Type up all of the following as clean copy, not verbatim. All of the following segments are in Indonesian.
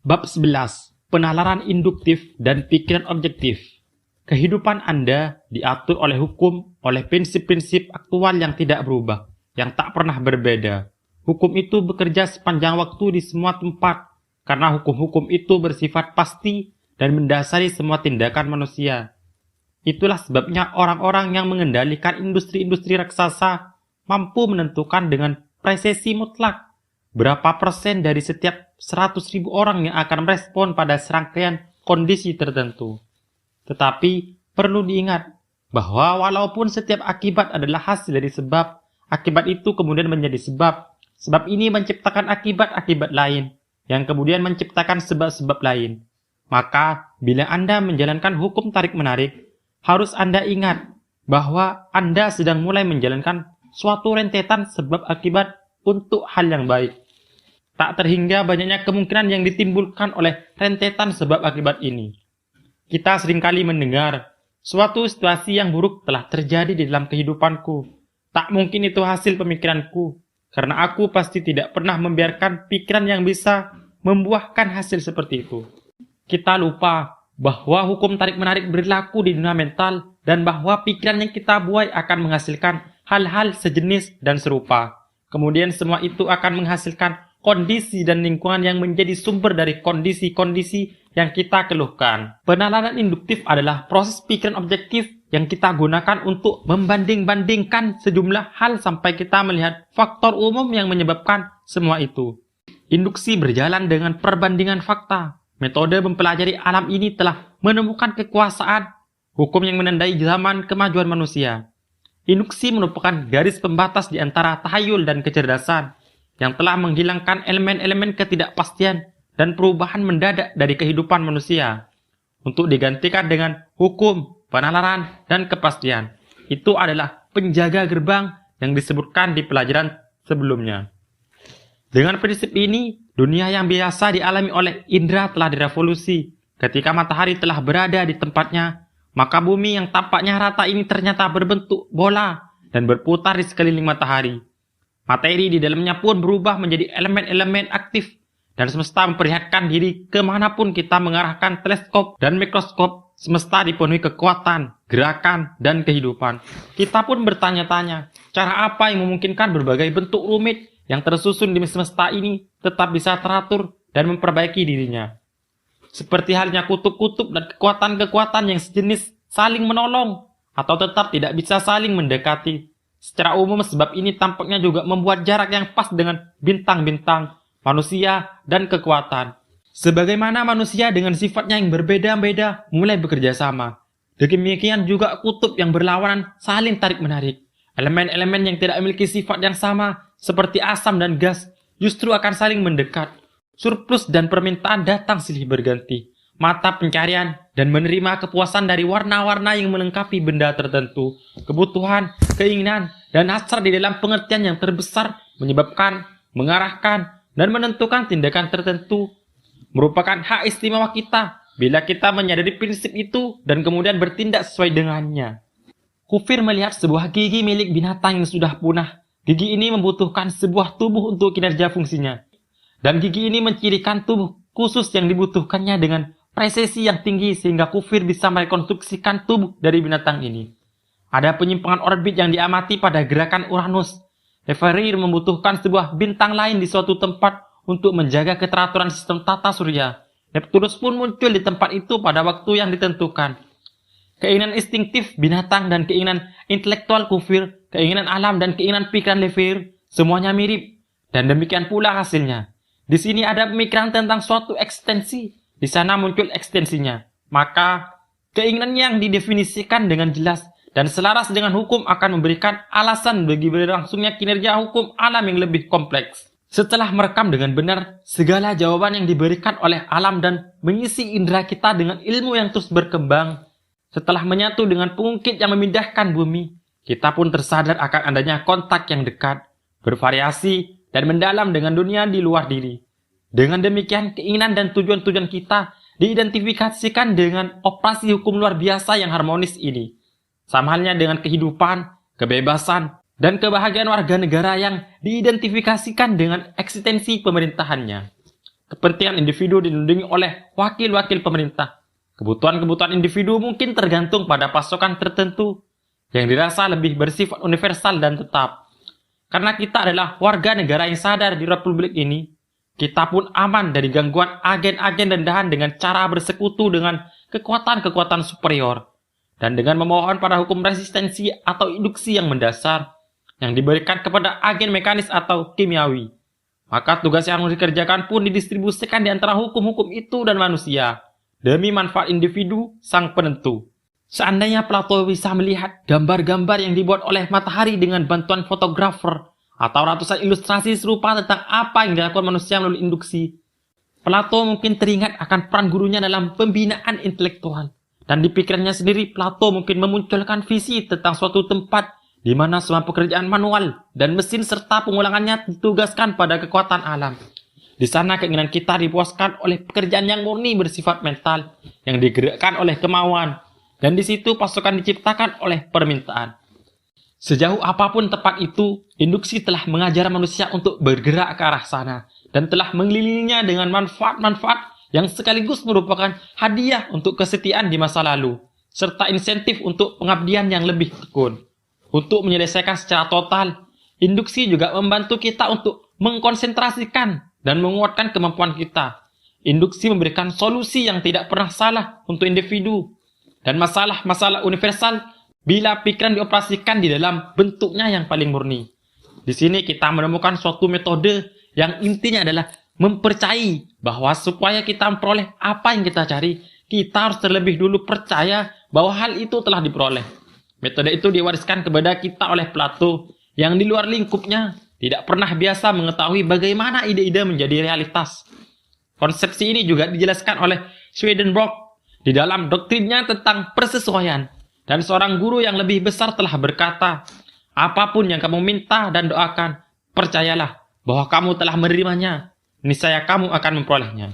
Bab 11. Penalaran induktif dan pikiran objektif. Kehidupan Anda diatur oleh hukum, oleh prinsip-prinsip aktual yang tidak berubah, yang tak pernah berbeda. Hukum itu bekerja sepanjang waktu di semua tempat, karena hukum-hukum itu bersifat pasti dan mendasari semua tindakan manusia. Itulah sebabnya orang-orang yang mengendalikan industri-industri raksasa mampu menentukan dengan presisi mutlak berapa persen dari setiap 100.000 orang yang akan merespon pada serangkaian kondisi tertentu. Tetapi perlu diingat bahwa walaupun setiap akibat adalah hasil dari sebab, akibat itu kemudian menjadi sebab. Sebab ini menciptakan akibat-akibat lain, yang kemudian menciptakan sebab-sebab lain. Maka, bila Anda menjalankan hukum tarik-menarik, harus Anda ingat bahwa Anda sedang mulai menjalankan suatu rentetan sebab-akibat untuk hal yang baik. Tak terhingga banyaknya kemungkinan yang ditimbulkan oleh rentetan sebab-akibat ini. Kita seringkali mendengar, suatu situasi yang buruk telah terjadi di dalam kehidupanku. Tak mungkin itu hasil pemikiranku, karena aku pasti tidak pernah membiarkan pikiran yang bisa membuahkan hasil seperti itu. Kita lupa bahwa hukum tarik-menarik berlaku di dunia mental dan bahwa pikiran yang kita buai akan menghasilkan hal-hal sejenis dan serupa. Kemudian semua itu akan menghasilkan kondisi dan lingkungan yang menjadi sumber dari kondisi-kondisi yang kita keluhkan. Penalaran induktif adalah proses pikiran objektif yang kita gunakan untuk membanding-bandingkan sejumlah hal sampai kita melihat faktor umum yang menyebabkan semua itu. Induksi berjalan dengan perbandingan fakta. Metode mempelajari alam ini telah menemukan kekuasaan hukum yang menandai zaman kemajuan manusia. Induksi merupakan garis pembatas di antara tahayul dan kecerdasan yang telah menghilangkan elemen-elemen ketidakpastian dan perubahan mendadak dari kehidupan manusia untuk digantikan dengan hukum, penalaran, dan kepastian. Itu adalah penjaga gerbang yang disebutkan di pelajaran sebelumnya. Dengan prinsip ini, dunia yang biasa dialami oleh indera telah direvolusi. Ketika matahari telah berada di tempatnya, maka bumi yang tampaknya rata ini ternyata berbentuk bola dan berputar di sekeliling matahari. Materi di dalamnya pun berubah menjadi elemen-elemen aktif dan semesta memperlihatkan diri kemanapun kita mengarahkan teleskop dan mikroskop. Semesta dipenuhi kekuatan, gerakan, dan kehidupan. Kita pun bertanya-tanya, cara apa yang memungkinkan berbagai bentuk rumit yang tersusun di semesta ini tetap bisa teratur dan memperbaiki dirinya. Seperti halnya kutub-kutub dan kekuatan-kekuatan yang sejenis saling menolong atau tetap tidak bisa saling mendekati. Secara umum sebab ini tampaknya juga membuat jarak yang pas dengan bintang-bintang, manusia, dan kekuatan. Sebagaimana manusia dengan sifatnya yang berbeda-beda mulai bekerja sama. Demikian juga kutub yang berlawanan saling tarik-menarik. Elemen-elemen yang tidak memiliki sifat yang sama, seperti asam dan gas, justru akan saling mendekat. Surplus dan permintaan datang silih berganti. Mata pencarian dan menerima kepuasan dari warna-warna yang melengkapi benda tertentu. Kebutuhan, keinginan, dan hasrat di dalam pengertian yang terbesar menyebabkan, mengarahkan, dan menentukan tindakan tertentu. Merupakan hak istimewa kita bila kita menyadari prinsip itu dan kemudian bertindak sesuai dengannya. Kufir melihat sebuah gigi milik binatang yang sudah punah. Gigi ini membutuhkan sebuah tubuh untuk kinerja fungsinya. Dan gigi ini mencirikan tubuh khusus yang dibutuhkannya dengan presisi yang tinggi sehingga Kufir bisa merekonstruksikan tubuh dari binatang ini. Ada penyimpangan orbit yang diamati pada gerakan Uranus. Referir membutuhkan sebuah bintang lain di suatu tempat untuk menjaga keteraturan sistem tata surya. Neptunus pun muncul di tempat itu pada waktu yang ditentukan. Keinginan instingtif binatang dan keinginan intelektual Kufir, keinginan alam dan keinginan pikiran Lefir, semuanya mirip. Dan demikian pula hasilnya. Di sini ada pemikiran tentang suatu ekstensi. Di sana muncul ekstensinya. Maka, keinginan yang didefinisikan dengan jelas dan selaras dengan hukum akan memberikan alasan bagi berlangsungnya kinerja hukum alam yang lebih kompleks. Setelah merekam dengan benar segala jawaban yang diberikan oleh alam dan mengisi indera kita dengan ilmu yang terus berkembang, setelah menyatu dengan pengungkit yang memindahkan bumi, kita pun tersadar akan adanya kontak yang dekat, bervariasi, dan mendalam dengan dunia di luar diri. Dengan demikian, keinginan dan tujuan-tujuan kita diidentifikasikan dengan operasi hukum luar biasa yang harmonis ini. Sama halnya dengan kehidupan, kebebasan, dan kebahagiaan warga negara yang diidentifikasikan dengan eksistensi pemerintahannya. Kepentingan individu dilindungi oleh wakil-wakil pemerintah. Kebutuhan-kebutuhan individu mungkin tergantung pada pasokan tertentu yang dirasa lebih bersifat universal dan tetap. Karena kita adalah warga negara yang sadar di Republik ini, kita pun aman dari gangguan agen-agen rendahan dengan cara bersekutu dengan kekuatan-kekuatan superior, dan dengan memohon pada hukum resistensi atau induksi yang mendasar yang diberikan kepada agen mekanis atau kimiawi. Maka tugas yang harus dikerjakan pun didistribusikan di antara hukum-hukum itu dan manusia, demi manfaat individu sang penentu. Seandainya Plato bisa melihat gambar-gambar yang dibuat oleh matahari dengan bantuan fotografer, atau ratusan ilustrasi serupa tentang apa yang dilakukan manusia melalui induksi, Plato mungkin teringat akan peran gurunya dalam pembinaan intelektual. Dan di pikirannya sendiri, Plato mungkin memunculkan visi tentang suatu tempat di mana semua pekerjaan manual dan mesin serta pengulangannya ditugaskan pada kekuatan alam. Di sana keinginan kita dipuaskan oleh pekerjaan yang murni bersifat mental, yang digerakkan oleh kemauan, dan di situ pasukan diciptakan oleh permintaan. Sejauh apapun tempat itu, induksi telah mengajar manusia untuk bergerak ke arah sana, dan telah mengelilinginya dengan manfaat-manfaat yang sekaligus merupakan hadiah untuk kesetiaan di masa lalu, serta insentif untuk pengabdian yang lebih tekun. Untuk menyelesaikan secara total, induksi juga membantu kita untuk mengkonsentrasikan dan menguatkan kemampuan kita. Induksi memberikan solusi yang tidak pernah salah untuk individu dan masalah-masalah universal bila pikiran dioperasikan di dalam bentuknya yang paling murni. Di sini kita menemukan suatu metode yang intinya adalah mempercayai bahwa supaya kita memperoleh apa yang kita cari, kita harus terlebih dulu percaya bahwa hal itu telah diperoleh. Metode itu diwariskan kepada kita oleh Plato yang di luar lingkupnya tidak pernah biasa mengetahui bagaimana ide-ide menjadi realitas. Konsepsi ini juga dijelaskan oleh Swedenborg di dalam doktrinnya tentang persesuaian. Dan seorang guru yang lebih besar telah berkata, apapun yang kamu minta dan doakan, percayalah bahwa kamu telah menerimanya, niscaya kamu akan memperolehnya.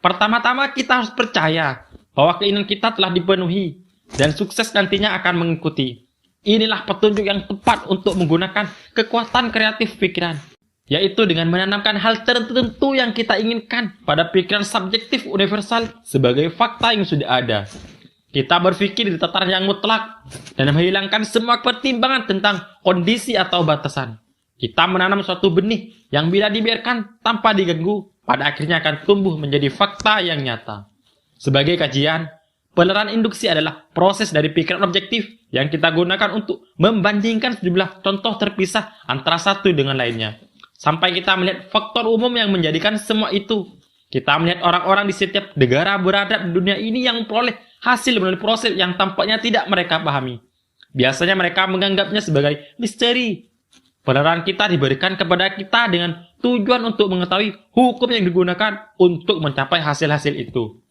Pertama-tama kita harus percaya bahwa keinginan kita telah dipenuhi, dan sukses nantinya akan mengikuti. Inilah petunjuk yang tepat untuk menggunakan kekuatan kreatif pikiran, yaitu dengan menanamkan hal tertentu yang kita inginkan pada pikiran subjektif universal sebagai fakta yang sudah ada. Kita berpikir di tataran yang mutlak dan menghilangkan semua pertimbangan tentang kondisi atau batasan. Kita menanam suatu benih yang bila dibiarkan tanpa diganggu, pada akhirnya akan tumbuh menjadi fakta yang nyata. Sebagai kajian, penerapan induksi adalah proses dari pikiran objektif yang kita gunakan untuk membandingkan sejumlah contoh terpisah antara satu dengan lainnya. Sampai kita melihat faktor umum yang menjadikan semua itu. Kita melihat orang-orang di setiap negara beradab di dunia ini yang memperoleh hasil melalui proses yang tampaknya tidak mereka pahami. Biasanya mereka menganggapnya sebagai misteri. Penerapan kita diberikan kepada kita dengan tujuan untuk mengetahui hukum yang digunakan untuk mencapai hasil-hasil itu.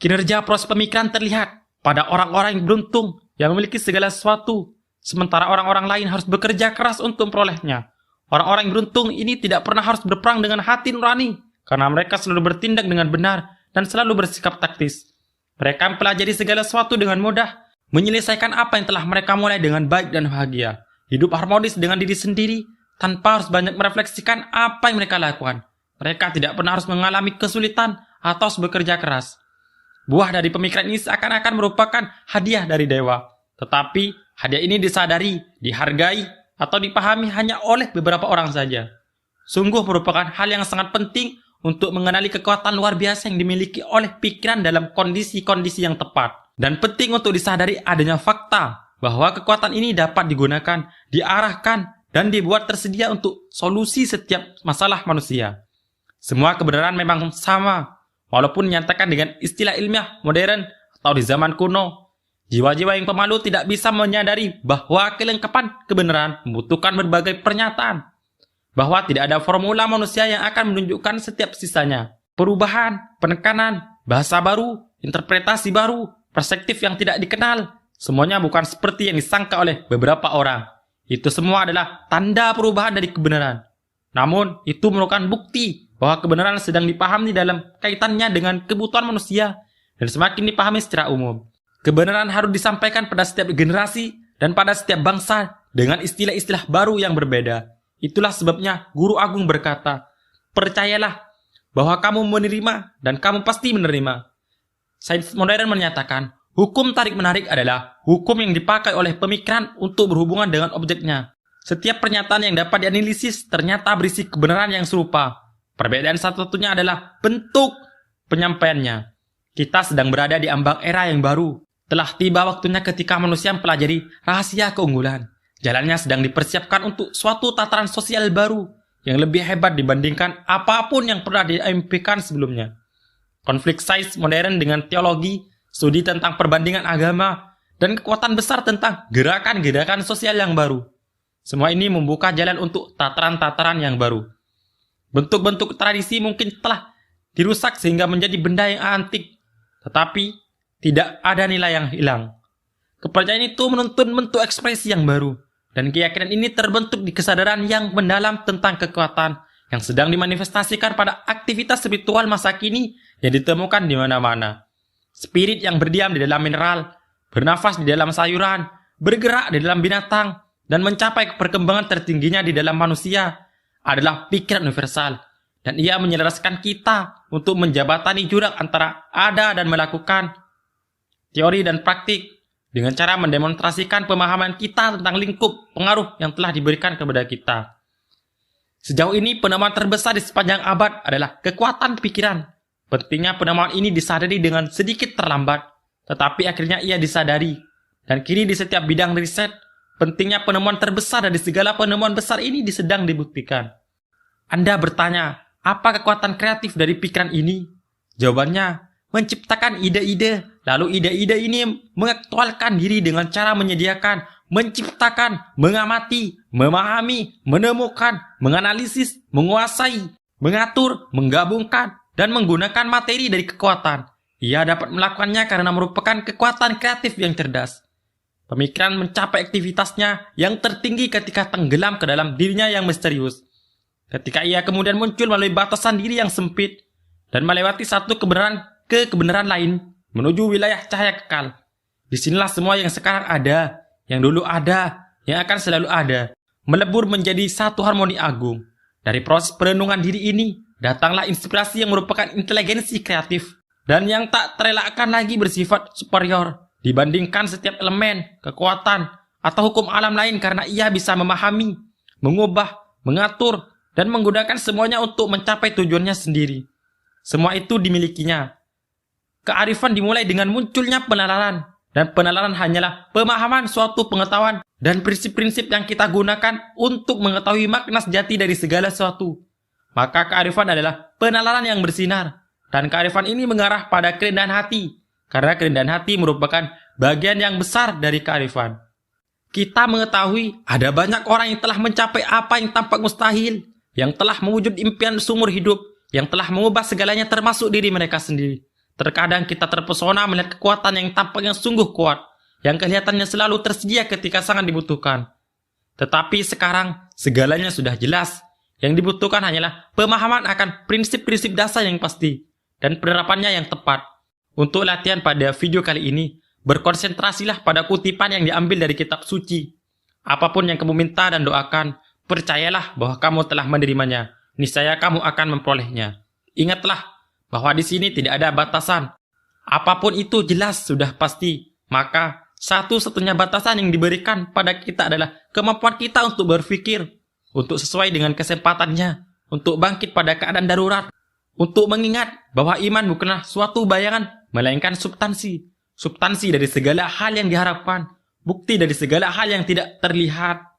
Kinerja proses pemikiran terlihat pada orang-orang yang beruntung yang memiliki segala sesuatu, sementara orang-orang lain harus bekerja keras untuk memperolehnya. Orang-orang yang beruntung ini tidak pernah harus berperang dengan hati nurani, karena mereka selalu bertindak dengan benar dan selalu bersikap taktis. Mereka mempelajari segala sesuatu dengan mudah, menyelesaikan apa yang telah mereka mulai dengan baik dan bahagia, hidup harmonis dengan diri sendiri, tanpa harus banyak merefleksikan apa yang mereka lakukan. Mereka tidak pernah harus mengalami kesulitan atau harus bekerja keras. Buah dari pemikiran ini seakan-akan merupakan hadiah dari dewa. Tetapi hadiah ini disadari, dihargai, atau dipahami hanya oleh beberapa orang saja. Sungguh merupakan hal yang sangat penting untuk mengenali kekuatan luar biasa yang dimiliki oleh pikiran dalam kondisi-kondisi yang tepat. Dan penting untuk disadari adanya fakta bahwa kekuatan ini dapat digunakan, diarahkan, dan dibuat tersedia untuk solusi setiap masalah manusia. Semua kebenaran memang sama, walaupun dinyatakan dengan istilah ilmiah modern atau di zaman kuno. Jiwa-jiwa yang pemalu tidak bisa menyadari bahwa kelengkapan kebenaran membutuhkan berbagai pernyataan. Bahwa tidak ada formula manusia yang akan menunjukkan setiap sisanya. Perubahan, penekanan, bahasa baru, interpretasi baru, perspektif yang tidak dikenal, semuanya bukan seperti yang disangka oleh beberapa orang. Itu semua adalah tanda perubahan dari kebenaran. Namun, itu merupakan bukti bahwa kebenaran sedang dipahami dalam kaitannya dengan kebutuhan manusia dan semakin dipahami secara umum. Kebenaran harus disampaikan pada setiap generasi dan pada setiap bangsa dengan istilah-istilah baru yang berbeda. Itulah sebabnya Guru Agung berkata, percayalah bahwa kamu menerima dan kamu pasti menerima. Sains modern menyatakan, hukum tarik-menarik adalah hukum yang dipakai oleh pemikiran untuk berhubungan dengan objeknya. Setiap pernyataan yang dapat dianalisis ternyata berisi kebenaran yang serupa. Perbedaan satu-satunya adalah bentuk penyampaiannya. Kita sedang berada di ambang era yang baru. Telah tiba waktunya ketika manusia mempelajari rahasia keunggulan. Jalannya sedang dipersiapkan untuk suatu tataran sosial baru yang lebih hebat dibandingkan apapun yang pernah diimpikan sebelumnya. Konflik sains modern dengan teologi, studi tentang perbandingan agama, dan kekuatan besar tentang gerakan-gerakan sosial yang baru. Semua ini membuka jalan untuk tataran-tataran yang baru. Bentuk-bentuk tradisi mungkin telah dirusak sehingga menjadi benda yang antik, tetapi tidak ada nilai yang hilang. Kepercayaan itu menuntun bentuk ekspresi yang baru, dan keyakinan ini terbentuk di kesadaran yang mendalam tentang kekuatan yang sedang dimanifestasikan pada aktivitas spiritual masa kini yang ditemukan di mana-mana. Spirit yang berdiam di dalam mineral, bernafas di dalam sayuran, bergerak di dalam binatang, dan mencapai perkembangan tertingginya di dalam manusia adalah pikiran universal, dan ia menyelaraskan kita untuk menjabatani jurang antara ada dan melakukan, teori dan praktik, dengan cara mendemonstrasikan pemahaman kita tentang lingkup pengaruh yang telah diberikan kepada kita. Sejauh ini penemuan terbesar di sepanjang abad adalah kekuatan pikiran. Pentingnya penemuan ini disadari dengan sedikit terlambat, tetapi akhirnya ia disadari, dan kini di setiap bidang riset, pentingnya penemuan terbesar dari segala penemuan besar ini sedang dibuktikan. Anda bertanya, apa kekuatan kreatif dari pikiran ini? Jawabannya, menciptakan ide-ide, lalu ide-ide ini mengaktualkan diri dengan cara menyediakan, menciptakan, mengamati, memahami, menemukan, menganalisis, menguasai, mengatur, menggabungkan, dan menggunakan materi dari kekuatan. Ia dapat melakukannya karena merupakan kekuatan kreatif yang cerdas. Pemikiran mencapai aktivitasnya yang tertinggi ketika tenggelam ke dalam dirinya yang misterius. Ketika ia kemudian muncul melalui batasan diri yang sempit dan melewati satu kebenaran ke kebenaran lain menuju wilayah cahaya kekal. Disinilah semua yang sekarang ada, yang dulu ada, yang akan selalu ada, melebur menjadi satu harmoni agung. Dari proses perenungan diri ini, datanglah inspirasi yang merupakan inteligensi kreatif dan yang tak terelakkan lagi bersifat superior dibandingkan setiap elemen, kekuatan, atau hukum alam lain karena ia bisa memahami, mengubah, mengatur, dan menggunakan semuanya untuk mencapai tujuannya sendiri. Semua itu dimilikinya. Kearifan dimulai dengan munculnya penalaran, dan penalaran hanyalah pemahaman suatu pengetahuan dan prinsip-prinsip yang kita gunakan untuk mengetahui makna sejati dari segala sesuatu. Maka kearifan adalah penalaran yang bersinar, dan kearifan ini mengarah pada kerendahan hati, karena kerendahan hati merupakan bagian yang besar dari kearifan. Kita mengetahui ada banyak orang yang telah mencapai apa yang tampak mustahil, yang telah mewujud impian seumur hidup, yang telah mengubah segalanya termasuk diri mereka sendiri. Terkadang kita terpesona melihat kekuatan yang tampaknya sungguh kuat, yang kelihatannya selalu tersedia ketika sangat dibutuhkan. Tetapi sekarang segalanya sudah jelas. Yang dibutuhkan hanyalah pemahaman akan prinsip-prinsip dasar yang pasti dan penerapannya yang tepat. Untuk latihan pada video kali ini, berkonsentrasilah pada kutipan yang diambil dari kitab suci. Apapun yang kamu minta dan doakan, percayalah bahwa kamu telah menerimanya. Niscaya kamu akan memperolehnya. Ingatlah bahwa di sini tidak ada batasan. Apapun itu jelas sudah pasti. Maka satu-satunya batasan yang diberikan pada kita adalah kemampuan kita untuk berpikir, untuk sesuai dengan kesempatannya, untuk bangkit pada keadaan darurat, untuk mengingat bahwa iman bukanlah suatu bayangan, melainkan substansi. Substansi dari segala hal yang diharapkan, bukti dari segala hal yang tidak terlihat.